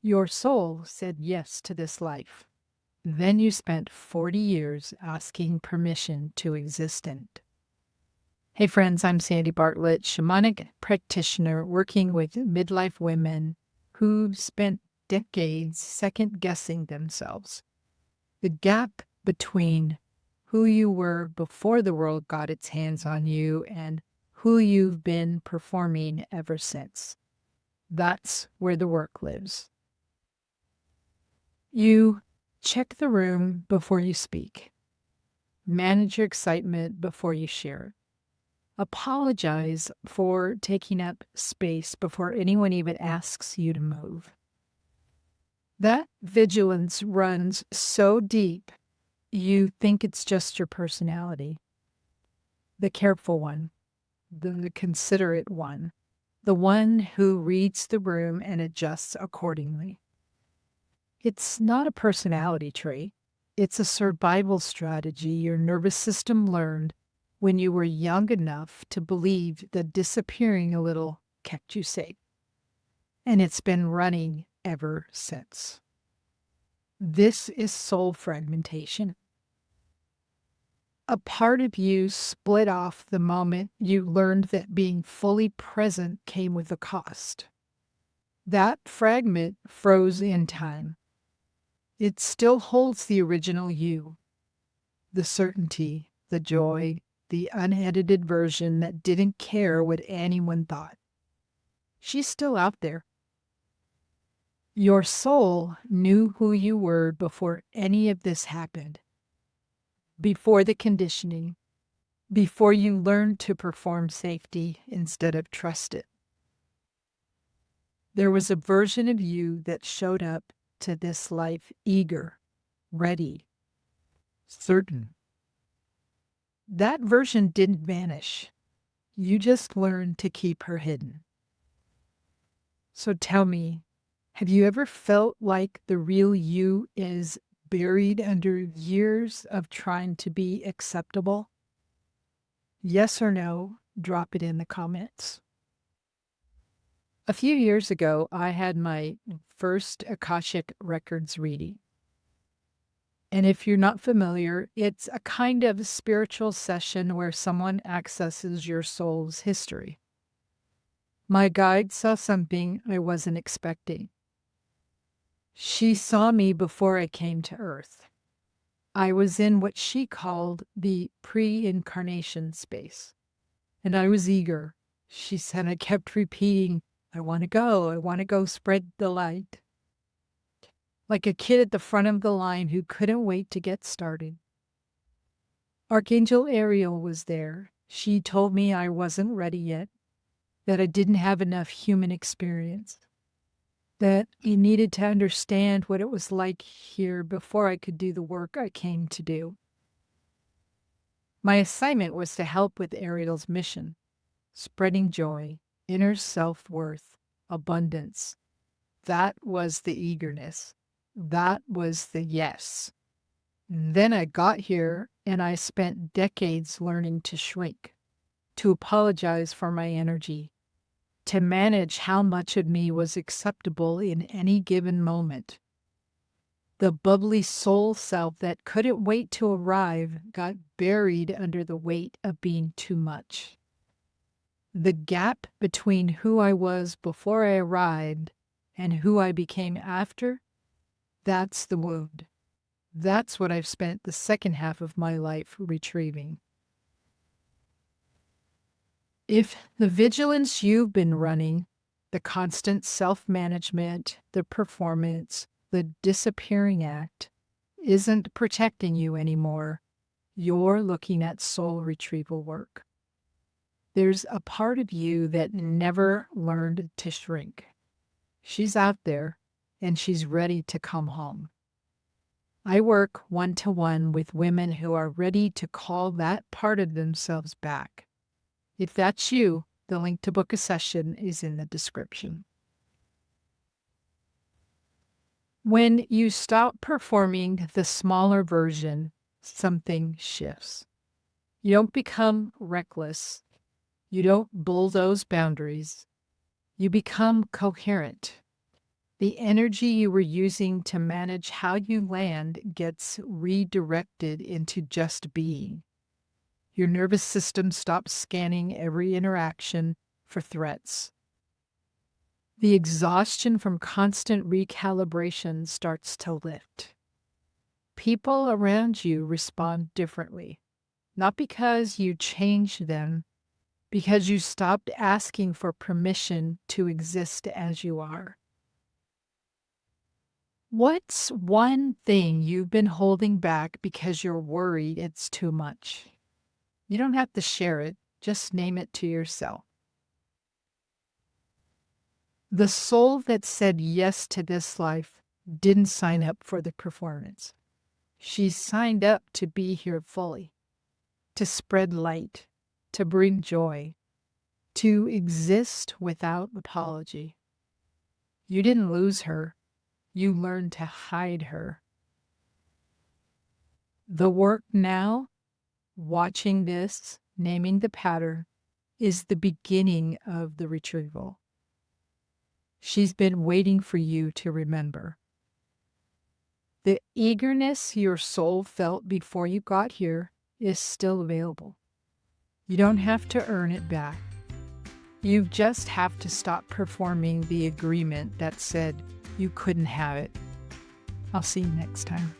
Your soul said yes to this life. Then you spent 40 years asking permission to exist in it. Hey friends, I'm Sandy Bartlett, shamanic practitioner working with midlife women who spent decades second guessing themselves. The gap between who you were before the world got its hands on you and who you've been performing ever since. That's where the work lives. You check the room before you speak. Manage your excitement before you share it. Apologize for taking up space before anyone even asks you to move. That vigilance runs so deep, you think it's just your personality. The careful one, the considerate one, the one who reads the room and adjusts accordingly. It's not a personality trait. It's a survival strategy your nervous system learned when you were young enough to believe that disappearing a little kept you safe. And it's been running ever since. This is soul fragmentation. A part of you split off the moment you learned that being fully present came with a cost. That fragment froze in time. It still holds the original you, the certainty, the joy, the unedited version that didn't care what anyone thought. She's still out there. Your soul knew who you were before any of this happened, before the conditioning, before you learned to perform safety instead of trust it. There was a version of you that showed up to this life eager, ready, certain. That version didn't vanish. You just learned to keep her hidden. So tell me, have you ever felt like the real you is buried under years of trying to be acceptable? Yes or no, drop it in the comments. A few years ago, I had my first Akashic Records reading. And if you're not familiar, it's a kind of spiritual session where someone accesses your soul's history. My guide saw something I wasn't expecting. She saw me before I came to Earth. I was in what she called the pre-incarnation space, and I was eager. She said I kept repeating, I want to go spread the light. Like a kid at the front of the line who couldn't wait to get started. Archangel Ariel was there. She told me I wasn't ready yet, that I didn't have enough human experience, that I needed to understand what it was like here before I could do the work I came to do. My assignment was to help with Ariel's mission, spreading joy, inner self-worth, abundance. That was the eagerness. That was the yes. Then I got here and I spent decades learning to shrink, to apologize for my energy, to manage how much of me was acceptable in any given moment. The bubbly soul self that couldn't wait to arrive got buried under the weight of being too much. The gap between who I was before I arrived and who I became after, that's the wound. That's what I've spent the second half of my life retrieving. If the vigilance you've been running, the constant self-management, the performance, the disappearing act, isn't protecting you anymore, you're looking at soul retrieval work. There's a part of you that never learned to shrink. She's out there, and she's ready to come home. I work one-to-one with women who are ready to call that part of themselves back. If that's you, the link to book a session is in the description. When you stop performing the smaller version, something shifts. You don't become reckless. You don't bulldoze boundaries. You become coherent. The energy you were using to manage how you land gets redirected into just being. Your nervous system stops scanning every interaction for threats. The exhaustion from constant recalibration starts to lift. People around you respond differently, not because you changed them, because you stopped asking for permission to exist as you are. What's one thing you've been holding back because you're worried it's too much? You don't have to share it, just name it to yourself. The soul that said yes to this life didn't sign up for the performance. She signed up to be here fully, to spread light, to bring joy, to exist without apology. You didn't lose her, you learned to hide her. The work now, watching this, naming the pattern, is the beginning of the retrieval. She's been waiting for you to remember. The eagerness your soul felt before you got here is still available. You don't have to earn it back. You just have to stop performing the agreement that said you couldn't have it. I'll see you next time.